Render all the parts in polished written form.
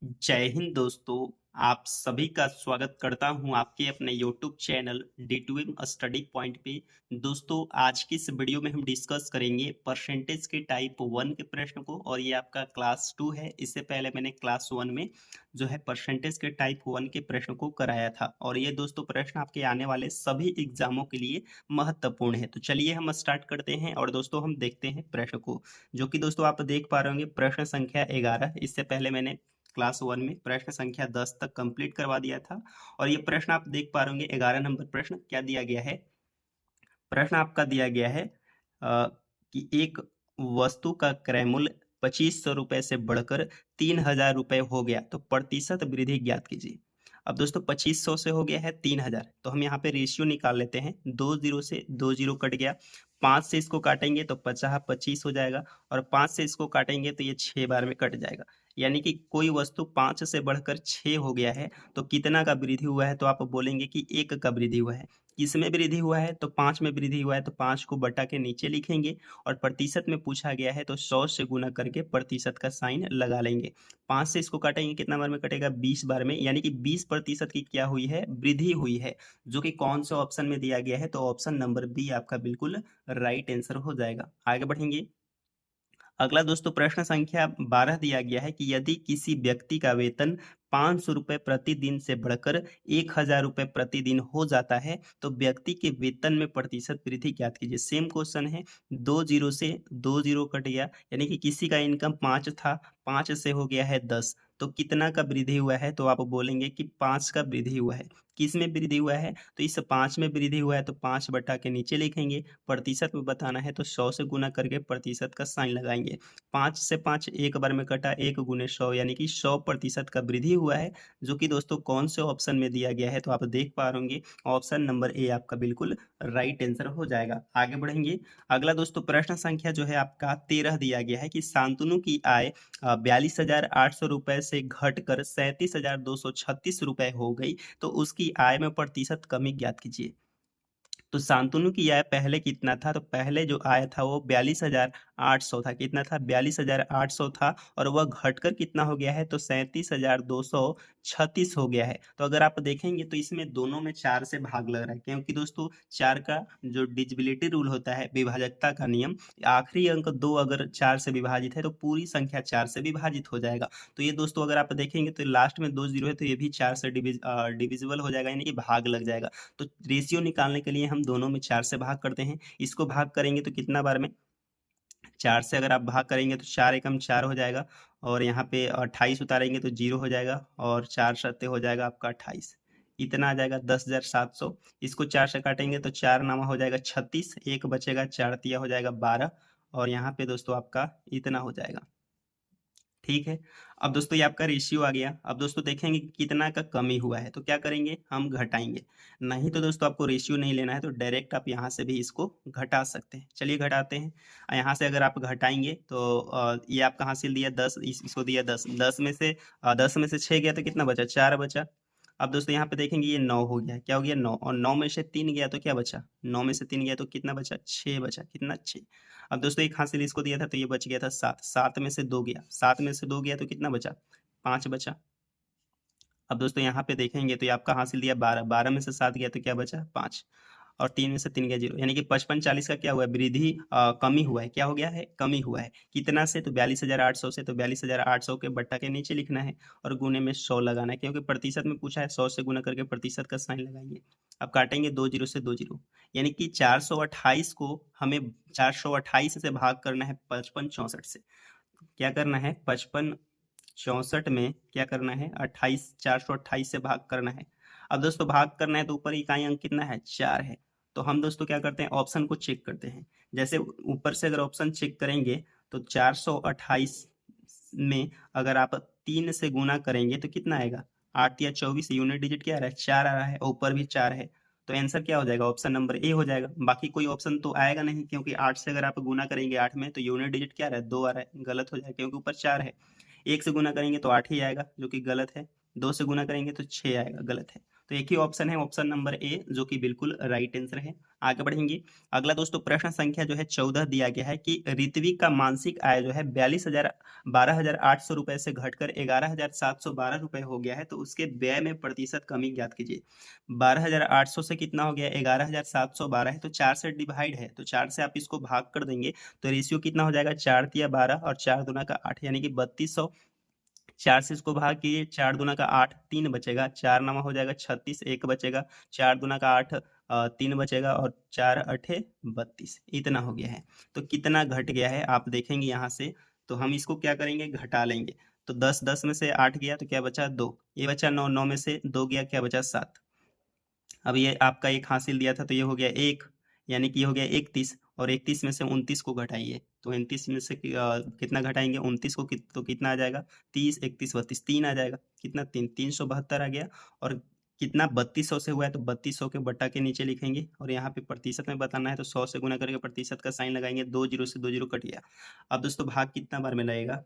जय हिंद दोस्तों। आप सभी का स्वागत करता हूं आपके अपने YouTube channel D2M study point पे। दोस्तों, आज की इस वीडियो में हम डिस्कस करेंगे परसेंटेज के टाइप 1 के प्रश्न को, और ये आपका क्लास 2 है। इससे पहले मैंने क्लास 1 में जो है परसेंटेज के टाइप 1 के प्रश्न को कराया था, और ये दोस्तों प्रश्न आपके आने वाले सभी एग्जामों के लिए महत्वपूर्ण है। तो चलिए हम स्टार्ट करते हैं, और दोस्तों हम देखते हैं प्रश्न को, जो कि दोस्तों आप देख पा रहे होंगे प्रश्न संख्या 11। इससे पहले मैंने क्लास 1 में प्रश्न संख्या 10 तक कंप्लीट करवा दिया था, और ये प्रश्न आप देख पा रहे होंगे 11 नंबर प्रश्न क्या दिया गया है। प्रश्न आपका दिया गया है कि एक वस्तु का क्रय मूल्य 2500 रुपए से बढ़कर 3000 रुपए हो गया तो प्रतिशत वृद्धि ज्ञात कीजिए। अब दोस्तों 2500 से हो गया है 3000, तो हम यहाँ पे रेशियो निकाल लेते हैं। 20 से 20 कट गया, 5 से इसको काटेंगे तो 50 25 हो जाएगा, और 5 से इसको काटेंगे तो ये 6 बार में कट जाएगा। यानी कि कोई वस्तु 5 से बढ़कर 6 हो गया है तो कितना का वृद्धि हुआ है, तो आप बोलेंगे कि 1 का वृद्धि हुआ है। किसमें वृद्धि हुआ है, तो 5 में वृद्धि हुआ है, तो 5 को बटा के नीचे लिखेंगे, और प्रतिशत में पूछा गया है तो 100 से गुना करके प्रतिशत का साइन लगा लेंगे। 5 से इसको काटेंगे, कितना बार में कटेगा, 20 बार में, यानी कि 20% की क्या हुई है, वृद्धि हुई है, जो कि कौन से ऑप्शन में दिया गया है, तो ऑप्शन नंबर बी आपका बिल्कुल राइट आंसर हो जाएगा। आगे बढ़ेंगे। अगला दोस्तों प्रश्न संख्या 12 दिया गया है कि यदि किसी व्यक्ति का वेतन 500 रुपये प्रतिदिन से बढ़कर 1000 रुपये प्रतिदिन हो जाता है तो व्यक्ति के वेतन में प्रतिशत वृद्धि ज्ञात कीजिए। सेम क्वेश्चन है। 20 से 20 कट गया, यानी कि किसी का इनकम 5 था, 5 से हो गया है 10, तो कितना का वृद्धि हुआ है, तो आप बोलेंगे कि 5 का वृद्धि हुआ है। किस में वृद्धि हुआ है, तो इस 5 में वृद्धि हुआ है, तो 5 बटा के नीचे लिखेंगे। प्रतिशत में बताना है तो 100 से गुना करके प्रतिशत का साइन लगाएंगे। 5 से 5 एक बार में कटा, 1 गुने 100, यानी कि 100% का वृद्धि हुआ है, जो कि दोस्तों कौन से ऑप्शन में दिया गया है, तो आप देख पा रहे होंगे ऑप्शन नंबर ए आपका बिल्कुल राइट आंसर हो जाएगा। आगे बढ़ेंगे। अगला दोस्तों प्रश्न संख्या जो है आपका 13 दिया गया है कि शांतनु की आय 42,800 रुपए से घटकर 37,236 रुपए हो गई तो उसकी आय में प्रतिशत कमी ज्ञात कीजिए। तो शांतनु की आय पहले कितना था, तो पहले जो आय था वो 42,800 था। कितना था, 42,800 था, और वह घटकर कितना हो गया है, तो 37,236 हो गया है। तो अगर आप देखेंगे तो इसमें दोनों में 4 से भाग लग रहा है, क्योंकि दोस्तों 4 का जो डिविजिबिलिटी रूल होता है, विभाजकता का नियम, आखिरी अंक 2 अगर 4 से विभाजित है तो पूरी संख्या 4 से विभाजित हो जाएगा। तो ये दोस्तों अगर आप देखेंगे तो लास्ट में 2 जीरो है, तो ये भी 4 से डिविजिबल हो जाएगा, यानी कि भाग लग जाएगा। तो रेशियो निकालने के लिए हम दोनों में 4 से भाग करते हैं। इसको भाग करेंगे तो कितना बार में, 4 से अगर आप भाग करेंगे तो 4 एकम 4 हो जाएगा, और यहाँ पे 28 उतारेंगे तो 0 हो जाएगा, और 4 सत्ते हो जाएगा आपका 28। इतना आ जाएगा 10,700। इसको 4 से काटेंगे तो 4 नामा हो जाएगा 36, एक बचेगा, 4 तिया हो जाएगा 12, और यहाँ पे दोस्तों आपका इतना हो जाएगा। ठीक है। अब दोस्तों ये आपका रेशियो आ गया। अब दोस्तों देखेंगे कि कितना का कमी हुआ है, तो क्या करेंगे, हम घटाएंगे। नहीं तो दोस्तों आपको रेशियो नहीं लेना है तो डायरेक्ट आप यहाँ से भी इसको घटा सकते हैं। चलिए घटाते हैं। यहाँ से अगर आप घटाएंगे तो ये आपका हासिल दिया 10, इसको दिया 10, 10 में से 6 गया तो कितना बचा, 4 बचा। अब दोस्तों यहाँ पे देखेंगे ये 9 हो गया, क्या हो गया, 9, और 9 में से 3 गया तो क्या बचा, 9 में से 3 गया तो कितना बचा, 6 बचा। कितना, 6। अब दोस्तों एक हासिल इसको दिया था तो ये बच गया था 7, 7 में से 2 गया, 7 में से 2 गया तो कितना बचा, 5 बचा। अब दोस्तों यहाँ पे देखेंगे तो ये आपका हासिल दिया 12, 12 में से 7 गया तो क्या बचा, 5, और 3 में से 3 गया 0, यानी कि 55 40 का क्या हुआ है, वृद्धि, कमी हुआ है। क्या हो गया है, कमी हुआ है। कितना से, तो 42,800 से, तो 42,800 के बट्टा के नीचे लिखना है, और गुने में 100 लगाना है, क्योंकि प्रतिशत में पूछा है, 100 से गुना करके प्रतिशत का साइन लगाएंगे। अब काटेंगे 2 जीरो से 2 जीरो, यानी कि 428 को हमें 428 से भाग करना है 55 64 से। क्या करना है, 55 64 में क्या करना है, 28, 428 से भाग करना है। अब दोस्तों भाग करना है तो ऊपर इकाई अंक कितना है, 4 है। तो हम दोस्तों क्या करते हैं, ऑप्शन को चेक करते हैं। जैसे ऊपर से अगर ऑप्शन चेक करेंगे तो 428 में अगर आप 3 से गुना करेंगे तो कितना आएगा, 8 या 24, यूनिट डिजिट क्या आ रहा है, 4 आ रहा है, और ऊपर भी 4 है। तो आंसर क्या हो जाएगा, ऑप्शन नंबर ए हो जाएगा। बाकी कोई ऑप्शन तो आएगा नहीं, क्योंकि 8 से अगर आप गुना करेंगे 8 में तो यूनिट डिजिट क्या आ रहा है, 2 आ रहा है, गलत हो जाएगा, क्योंकि ऊपर 4 है। 1 से गुना करेंगे तो 8 ही आएगा, जो कि गलत है। 2 से गुना करेंगे तो 6 आएगा, गलत है। तो एक ही ऑप्शन है, ऑप्शन नंबर ए, जो कि बिल्कुल राइट आंसर है। आगे बढ़ेंगे। अगला दोस्तों प्रश्न संख्या जो है 14 दिया गया है कि ऋत्विक का मासिक आय जो है 12,800 रुपए से घटकर 11,712 रुपए हो गया है, तो उसके व्यय में प्रतिशत कमी ज्ञात कीजिए। 12,800 से कितना हो गया, 11,712 है, तो 4 से डिवाइड है, तो 4 से आप इसको भाग कर देंगे तो रेशियो कितना हो जाएगा, 4 तिया 12 और 4 दूना का 8 यानी कि 3200। 4 से इसको भाग कीजिए, 4 दूना का 8, 3 बचेगा, 4 नवा हो जाएगा 36, 1 बचेगा, 4 दूना का 8, 3 बचेगा और 4 अठे 32, इतना हो गया है। तो कितना घट गया है आप देखेंगे यहाँ से, तो हम इसको क्या करेंगे, घटा लेंगे। तो 10 10 में से 8 गया तो क्या बचा 2, ये बचा 9 9 में से 2 गया, क्या बचा 7। अब ये आपका एक हासिल दिया था तो ये हो गया 1, यानी कि ये हो गया 31, और 31 में से 29 को घटाइए, तो 29 में से कितना घटाएंगे 29 को, तो कितना आ जाएगा 30 31 32, 3 आ जाएगा, कितना 3 372 आ गया। और कितना 3200 से हुआ है, तो 3200 के बटा के नीचे लिखेंगे और यहाँ पे प्रतिशत में बताना है तो 100 से गुना करके प्रतिशत का साइन लगाएंगे, 2 जीरो से 2 जीरो कट गया। अब दोस्तों भाग कितना बार में लगेगा,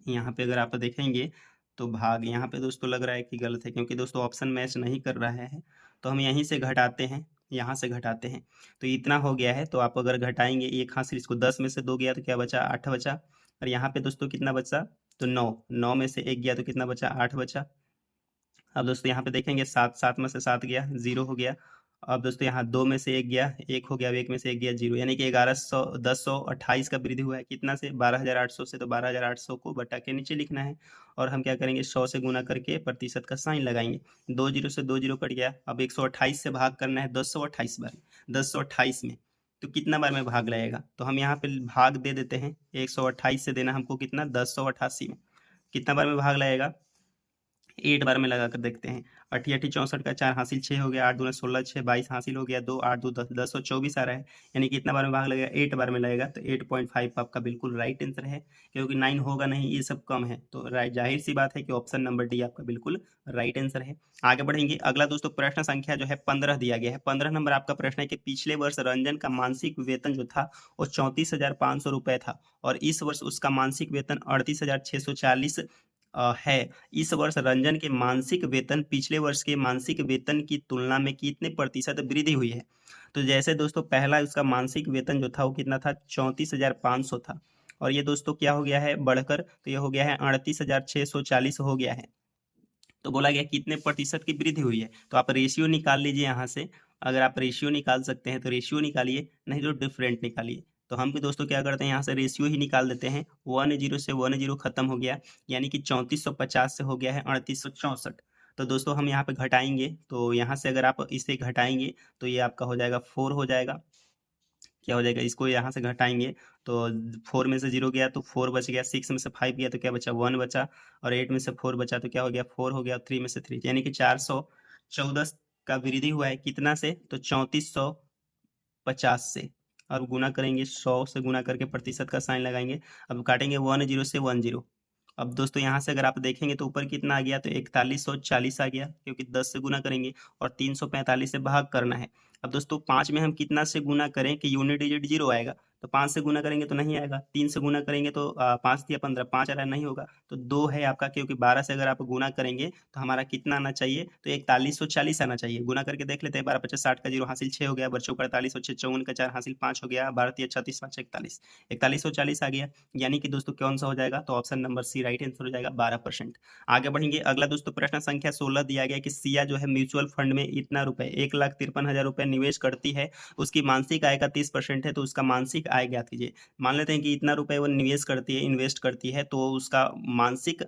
यहाँ पे अगर आप देखेंगे तो भाग यहाँ पे दोस्तों लग रहा है कि गलत है, क्योंकि दोस्तों ऑप्शन मैच नहीं कर रहा है। तो हम यहीं से घटाते हैं, यहाँ से घटाते हैं, तो इतना हो गया है। तो आप अगर घटाएंगे एक हाथ से इसको, 10 में से 2 गया तो क्या बचा 8 बचा, और यहाँ पे दोस्तों कितना बचा, तो 9 9 में से 1 गया तो कितना बचा 8 बचा। अब दोस्तों यहाँ पे देखेंगे 7 7 में से 7 गया 0 हो गया। अब दोस्तों यहाँ 2 में से 1 गया 1 हो गया, 1 में से 1 गया 0, यानी कि 1100 1028 का वृद्धि हुआ है, कितना से 12,800 से, तो 12,800 को बटा के नीचे लिखना है और हम क्या करेंगे 100 से गुना करके प्रतिशत का साइन लगाएंगे। 2 जीरो से 2 जीरो कट गया। अब 128 से भाग करना है 1028 बार, 1028 में तो कितना बार में भाग लगेगा, तो हम यहाँ पे भाग दे देते हैं। 128 से देना हमको कितना 1088 में, कितना बार में भाग लगेगा 8 बार में लगा कर देखते हैं। 8 8 64 का 4 हासिल 6 हो गया, 8 दूना 16 6 22 हासिल हो गया, 2 8 2 10 1024 आ रहा है, यानी कितना बार में भाग लगेगा 8 बार में लगेगा। तो 8.5 आपका बिल्कुल राइट आंसर है, क्योंकि 9 होगा नहीं, ये सब कम है, तो जाहिर सी बात है कि ऑप्शन नंबर डी आपका बिल्कुल राइट आंसर है। आगे बढ़ेंगे। अगला दोस्तों प्रश्न संख्या जो है 15 दिया गया है। 15 नंबर आपका प्रश्न है कि पिछले वर्ष रंजन का मासिक वेतन जो था वो 34,500 रुपए था और इस वर्ष उसका मासिक वेतन 38,640 है। इस वर्ष रंजन के मासिक वेतन पिछले वर्ष के मासिक वेतन की तुलना में कितने प्रतिशत वृद्धि हुई है। तो जैसे दोस्तों पहला उसका मासिक वेतन जो था वो कितना था 34,500 था, और ये दोस्तों क्या हो गया है बढ़कर, तो ये हो गया है 38,640 हो गया है। तो बोला गया कितने प्रतिशत की वृद्धि हुई है, तो आप रेशियो निकाल लीजिए यहाँ से। अगर आप रेशियो निकाल सकते हैं तो रेशियो निकालिए, नहीं तो डिफरेंट निकालिए। तो हम भी दोस्तों क्या करते हैं यहाँ से रेशियो ही निकाल देते हैं। 10 से 10 खत्म हो गया, यानी कि 3450 से हो गया है 3864। तो दोस्तों हम यहाँ पे घटाएंगे, तो यहाँ से अगर आप इसे घटाएंगे तो ये आपका हो जाएगा 4 हो जाएगा। क्या हो जाएगा, इसको यहाँ से घटाएंगे तो 4 में से 0 गया तो 4 बच गया, 6 में से 5 गया तो क्या बचा 1 बचा, और 8 में से 4 बचा तो क्या हो गया 4 हो गया, 3 में से 3, यानी कि 414 का वृद्धि हुआ है, कितना से, तो 3450 से। और गुना करेंगे 100 से गुना करके प्रतिशत का साइन लगाएंगे। अब काटेंगे 10 से 10। अब दोस्तों यहाँ से अगर आप देखेंगे तो ऊपर कितना आ गया, तो 4140 आ गया, क्योंकि 10 से गुना करेंगे और 345 से भाग करना है। अब दोस्तों 5 में हम कितना से गुना करें कि यूनिट डिजिट 0 आएगा, तो 5 से गुना करेंगे तो नहीं आएगा, 3 से गुना करेंगे तो 5 या 15 5 आ रहा है, नहीं होगा, तो 2 है आपका, क्योंकि 12 से अगर आप गुना करेंगे तो हमारा कितना आना चाहिए, तो 4140 आना चाहिए। गुना करके देख लेते हैं, 12 50 60 का 0 हासिल 6 हो गया, बच्चों का 48 और 54 का 4 हासिल 5 हो गया, 12 3 36 5 41, 4140 आ गया, यानी कि दोस्तों कौन सा हो जाएगा, तो option number C right answer हो जाएगा 12%। आगे बढ़ेंगे। अगला दोस्तों प्रश्न संख्या 16 दिया गया कि सिया जो है म्यूचुअल फंड में इतना रुपए 1,53,000 रुपए निवेश करती है, उसकी मासिक आय का 30% है, तो उसका मासिक आय ज्ञात कीजिए। मान लेते हैं कि इतना रुपए वो निवेश करती है, इन्वेस्ट करती है, तो उसका मासिक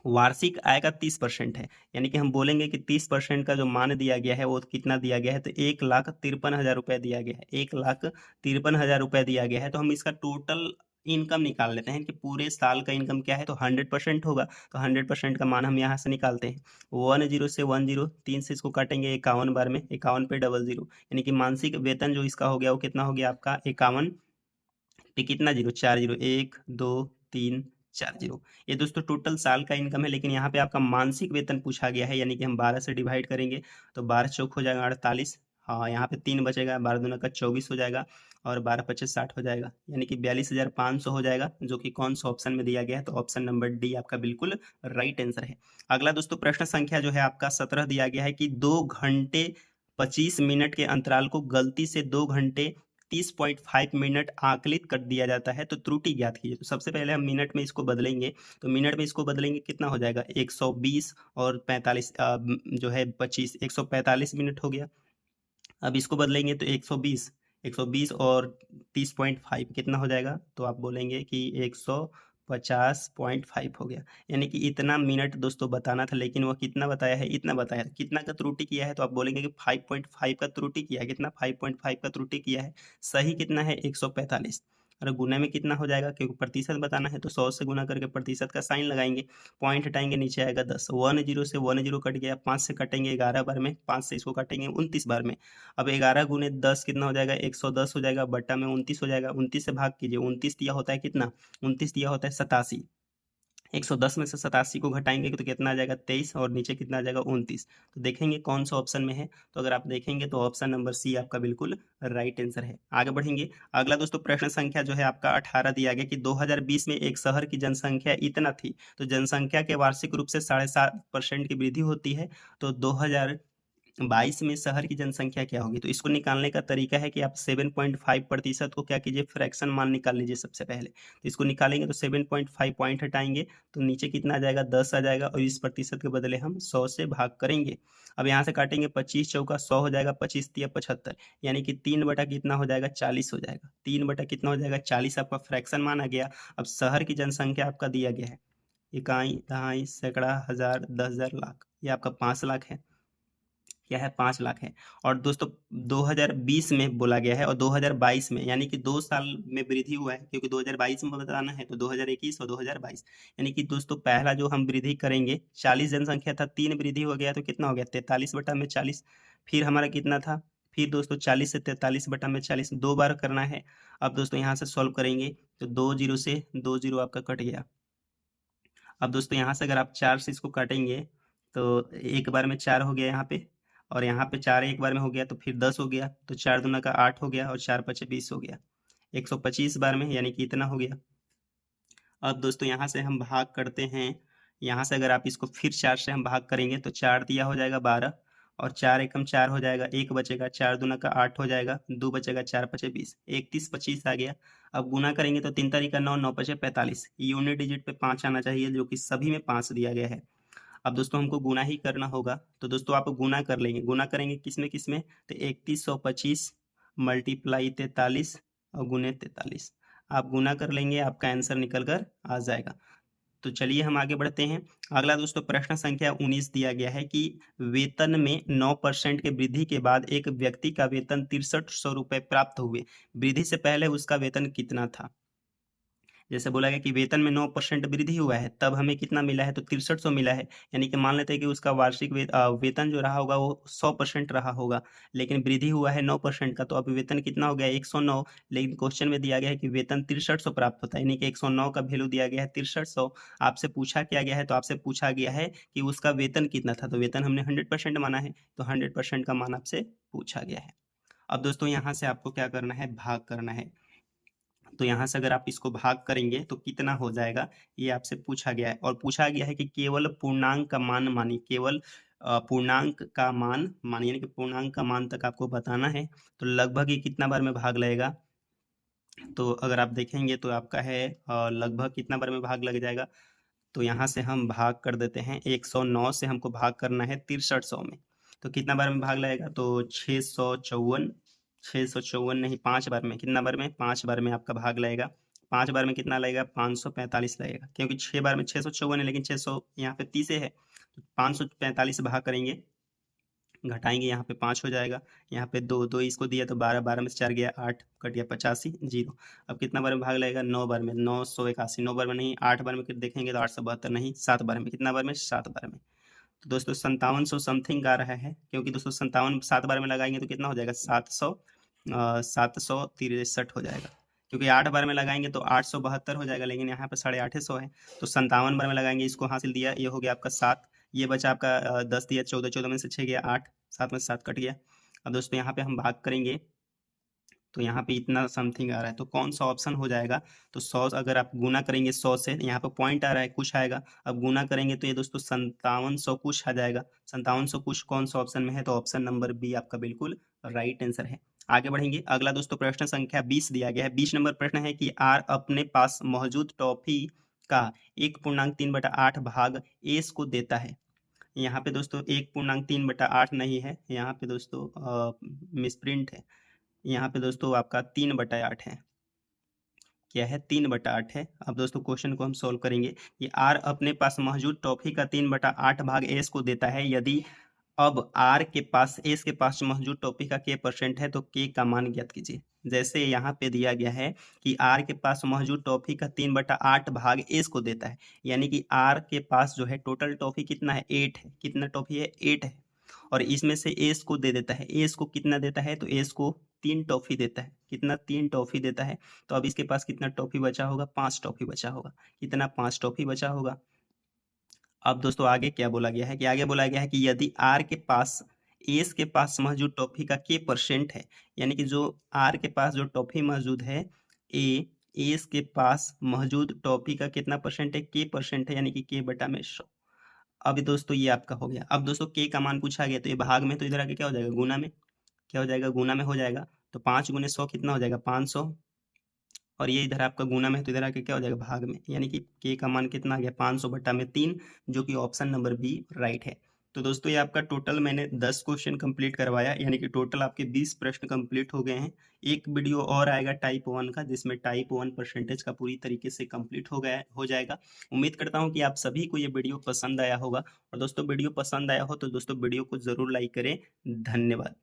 वार्षिक आय का 30% है, यानी कि हम बोलेंगे कि 30% का जो मान दिया गया है वो कितना दिया गया है, तो 1,53,000 रुपए दिया गया है, 1,53,000 रुपए दिया गया है। तो हम इसका टोटल इनकम निकाल लेते हैं कि पूरे साल का इनकम क्या है, तो 100% होगा, तो 100% का मान हम यहाँ से निकालते हैं। 10 से 10, 3 से इसको काटेंगे 51 बार में, 51 पे 00, यानी कि मासिक वेतन जो इसका हो गया वो कितना हो गया आपका 51 पे कितना जीरो, 4 जीरो, 1 2 3 4 जीरो। ये दोस्तों टोटल साल का इनकम है, लेकिन यहाँ पे आपका मासिक वेतन पूछा गया है, यानी कि हम 12 से डिवाइड करेंगे तो 12 चौक हो जाएगा 48, हाँ यहाँ पे 3 बचेगा, 12 दूना का 24 हो जाएगा, और 12 25 60 हो जाएगा, यानी कि 42,500 हो जाएगा, जो कि कौन सा ऑप्शन में दिया गया है, तो ऑप्शन नंबर डी आपका बिल्कुल राइट आंसर है। अगला दोस्तों प्रश्न संख्या जो है आपका 17 दिया गया है कि 2 घंटे 25 मिनट के अंतराल को गलती से 2 घंटे 30.5 मिनट आकलित कर दिया जाता है तो त्रुटि ज्ञात कीजिए। तो सबसे पहले हम मिनट में इसको बदलेंगे, तो मिनट में इसको बदलेंगे कितना हो जाएगा 120 और 45 जो है 25 145 मिनट हो गया। अब इसको बदलेंगे तो 120 और 30.5 कितना हो जाएगा, तो आप बोलेंगे कि 150.5 हो गया। यानी कि इतना मिनट दोस्तों बताना था, लेकिन वो कितना बताया है, इतना बताया है। कितना का त्रुटि किया है, तो आप बोलेंगे कि 5.5 का त्रुटि किया है। कितना 5.5 का त्रुटि किया है। सही कितना है 145। और गुना में कितना हो जाएगा, क्योंकि प्रतिशत बताना है तो 100 से गुना करके प्रतिशत का साइन लगाएंगे, पॉइंट हटाएंगे, नीचे आएगा 10। 10 से 10 कट गया, 5 से कटेंगे 11 बार में, 5 से इसको काटेंगे 29 बार में। अब 11 गुने 10 कितना हो जाएगा 110 हो जाएगा, बट्टा में 29 हो जाएगा। 29 से भाग कीजिए, 29 दिया होता है कितना, 29 दिया होता है 87। 110 में से 87 को घटाएंगे तो कितना आ जाएगा 23, और नीचे कितना आ जाएगा 29। तो देखेंगे कौन सा ऑप्शन में है, तो अगर आप देखेंगे तो ऑप्शन नंबर सी आपका बिल्कुल राइट आंसर है। आगे बढ़ेंगे। अगला दोस्तों प्रश्न संख्या जो है आपका 18 दिया गया कि 2020 में एक शहर की जनसंख्या इतना थी, तो जनसंख्या के वार्षिक रूप से 7.5% की वृद्धि होती है, तो 2022 में शहर की जनसंख्या क्या होगी। तो इसको निकालने का तरीका है कि आप 7.5% को क्या कीजिए, फ्रैक्शन मान निकाल लीजिए सबसे पहले। तो इसको निकालेंगे तो 7.5 पॉइंट हटाएंगे तो नीचे कितना आ जाएगा 10 आ जाएगा, और इस प्रतिशत के बदले हम 100 से भाग करेंगे। अब यहाँ से काटेंगे 25 चौका 100 हो जाएगा, 25 तिया 75, यानी कि 3 बटा कितना हो जाएगा 40 हो जाएगा। 3 बटा कितना हो जाएगा 40 आपका फ्रैक्शन माना गया। अब शहर की जनसंख्या आपका दिया गया है इकाई, दहाई, सैकड़ा, हजार, 10,000, लाख। ये आपका 5 लाख है, क्या है 5 लाख है। और दोस्तों 2020 में बोला गया है और 2022 में, यानी कि 2 साल में वृद्धि हुआ है, क्योंकि 2022 में बताना है तो 2021 और 2022। यानी कि दोस्तों पहला जो हम वृद्धि करेंगे, 40 जनसंख्या था, 3 वृद्धि हो गया तो कितना हो गया 43 बटा में 40। फिर हमारा कितना था, फिर दोस्तों 40 से 43 बटा में 40 2 बार करना है। अब दोस्तों यहाँ से सॉल्व करेंगे तो 2 जीरो से 2 जीरो आपका कट गया। अब दोस्तों यहाँ से अगर आप 4 से इसको काटेंगे तो एक बार में 4 हो गया यहाँ पे, और यहाँ पे 4 एक बार में हो गया तो फिर 10 हो गया, तो 4 दूना का 8 हो गया, और 4 पचे 20 हो गया। 125 बार में, यानी कि इतना हो गया। अब दोस्तों यहाँ से हम भाग करते हैं। यहाँ से अगर आप इसको फिर 4 से हम भाग करेंगे तो 4 दिया हो जाएगा 12, और 4 एकम 4 हो जाएगा, 1 बचेगा, 4 दूना का 8 हो जाएगा, 2 बचेगा, 4 पचे 20, 31 25 आ गया। अब गुना करेंगे तो 3 तारीख का 9, 9 पचे 45, यूनिट डिजिट पे 5 आना चाहिए, जो कि सभी में 5 दिया गया है। अब दोस्तों हमको गुना ही करना होगा, तो दोस्तों आप गुना कर लेंगे। गुना करेंगे किस में, तो 3125 मल्टीप्लाई 43 और गुने 43। आप गुना कर लेंगे, आपका आंसर निकल कर आ जाएगा। तो चलिए हम आगे बढ़ते हैं। अगला दोस्तों प्रश्न संख्या 19 दिया गया है कि वेतन में 9% के वृद्धि के बाद एक व्यक्ति का वेतन 6300 रुपये प्राप्त हुए, वृद्धि से पहले उसका वेतन कितना था। जैसे बोला गया कि वेतन में 9% वृद्धि हुआ है, तब हमें कितना मिला है, तो 6300 मिला है। यानी कि मान लेते हैं कि उसका वार्षिक वेतन जो रहा होगा वो 100% रहा होगा, लेकिन वृद्धि हुआ है 9% का, तो अब वेतन कितना हो गया 109। लेकिन क्वेश्चन में दिया गया है कि वेतन 6300 प्राप्त होता है, यानी कि 109 का वैल्यू दिया गया है 6300। आपसे पूछा क्या गया है, तो आपसे पूछा गया है कि उसका वेतन कितना था, तो वेतन हमने 100% माना है, तो 100% का मान आपसे पूछा गया है। अब दोस्तों यहाँ से आपको क्या करना है, भाग करना है। तो यहाँ से अगर आप इसको भाग करेंगे तो कितना हो जाएगा, ये आपसे पूछा गया है। और पूछा गया है कि केवल पूर्णांक का मान मानिए, केवल पूर्णांक का मान मानिए, यानी कि पूर्णांक का मान तक आपको बताना है। तो लगभग ये कितना बार में भाग लगेगा, तो अगर आप देखेंगे तो आपका है लगभग कितना बार में भाग लग जाएगा। तो यहाँ से हम भाग कर देते हैं, 109 से हमको भाग करना है 6300 में, तो कितना बार में भाग लगेगा, तो 654, 654 नहीं 5 बार में, कितना बार में 5 बार में आपका भाग लगेगा। 5 बार में कितना लगेगा 545 लगेगा, क्योंकि 6 बार में 654 है, लेकिन 600 यहाँ पे 30 है, तो 545 से भाग करेंगे, घटाएंगे यहाँ पे 5 हो जाएगा, यहाँ पे 2 2 इसको दिया तो 12, 12 में से 4 गया 8, कट गया 85 जीरो। अब कितना बार में भाग लगेगा 9 बार में, 981, 9 बार में नहीं, 8 बार में देखेंगे तो 872 नहीं, 7 बार में, कितना बार में 7 बार में। तो दोस्तों 5700 समथिंग आ रहा है, क्योंकि दोस्तों 57 7 बार में लगाएंगे तो कितना हो जाएगा 763 हो जाएगा, क्योंकि 8 बार में लगाएंगे तो 872 हो जाएगा, लेकिन यहाँ पे 850 है, तो 57 बार में लगाएंगे, इसको हासिल दिया, ये हो गया आपका 7, ये बचा आपका 10 दिया 14, 14 में से 6 गया 8, 7 में से 7 कट गया। अब दोस्तों यहाँ पे हम भाग करेंगे तो यहाँ पे इतना समथिंग आ रहा है, तो कौन सा ऑप्शन हो जाएगा? तो 100 अगर आप गुना करेंगे 100 से, यहाँ पे पॉइंट आ रहा है कुछ आएगा, अब गुना करेंगे तो ये दोस्तों 5700 कुछ आ जाएगा। 5700 कुछ कौन सा ऑप्शन में है? तो ऑप्शन नंबर बी आपका बिल्कुल राइट आंसर है। आगे बढ़ेंगे, अगला दोस्तों प्रश्न संख्या 20 दिया गया है। 20 नंबर प्रश्न है कि आर अपने पास मौजूद टॉफी का 1.3/8 भाग एस को देता है। यहाँ पे दोस्तों 1.3/8 नहीं है, यहाँ पे दोस्तों मिसप्रिंट है। यहाँ पे दोस्तों आपका 3/8 है। क्या है? 3/8 है। अब दोस्तों क्वेश्चन को हम सोल्व करेंगे कि आर अपने पास मौजूद टॉफी का 3/8 भाग एस को देता है यदि अब आर के पास एस के पास मौजूद टॉफी का के परसेंट है तो के का मान ज्ञात कीजिए। जैसे यहाँ पे दिया गया है कि आर के पास मौजूद टॉफी का 3/8 भाग एस को देता है, यानी कि आर के पास जो है टोटल टॉफी कितना है? 8 है। कितना टॉफी है? 8 है। और इसमें से एस को दे देता है। एस को कितना देता है? तो एस को 3 टॉफी देता है। कितना? 3 टॉफी देता है। तो अब इसके पास कितना टॉफी बचा होगा? 5 टॉफी बचा होगा। कितना? 5 टॉफी बचा होगा। अब दोस्तों आगे क्या बोला गया है कि आगे बोला गया है कि यदि आर के पास एस के पास मौजूद टॉफी का के परसेंट है, यानी कि जो आर के पास जो टॉफी मौजूद है, ए एस के पास मौजूद टॉफी का कितना परसेंट है? के परसेंट है, यानी कि के बटा में 100। अब दोस्तों ये आपका हो गया। अब दोस्तों के का मान पूछा गया तो ये भाग में, तो इधर आके क्या हो जाएगा? गुना में। क्या हो जाएगा? गुना में हो जाएगा। तो 5 गुने 100 कितना हो जाएगा? 500। और ये इधर आपका गुना में है तो इधर आके क्या हो जाएगा? भाग में। यानी कि के का मान कितना आ गया? 500 बटा में 3, जो कि ऑप्शन नंबर बी राइट है। तो दोस्तों ये आपका टोटल मैंने 10 क्वेश्चन कंप्लीट करवाया, यानी कि टोटल आपके 20 प्रश्न कंप्लीट हो गए हैं। एक वीडियो और आएगा टाइप 1 का, जिसमें टाइप 1 परसेंटेज का पूरी तरीके से कंप्लीट हो जाएगा। उम्मीद करता हूँ कि आप सभी को ये वीडियो पसंद आया होगा। और दोस्तों वीडियो पसंद आया हो तो दोस्तों वीडियो को ज़रूर लाइक करें। धन्यवाद।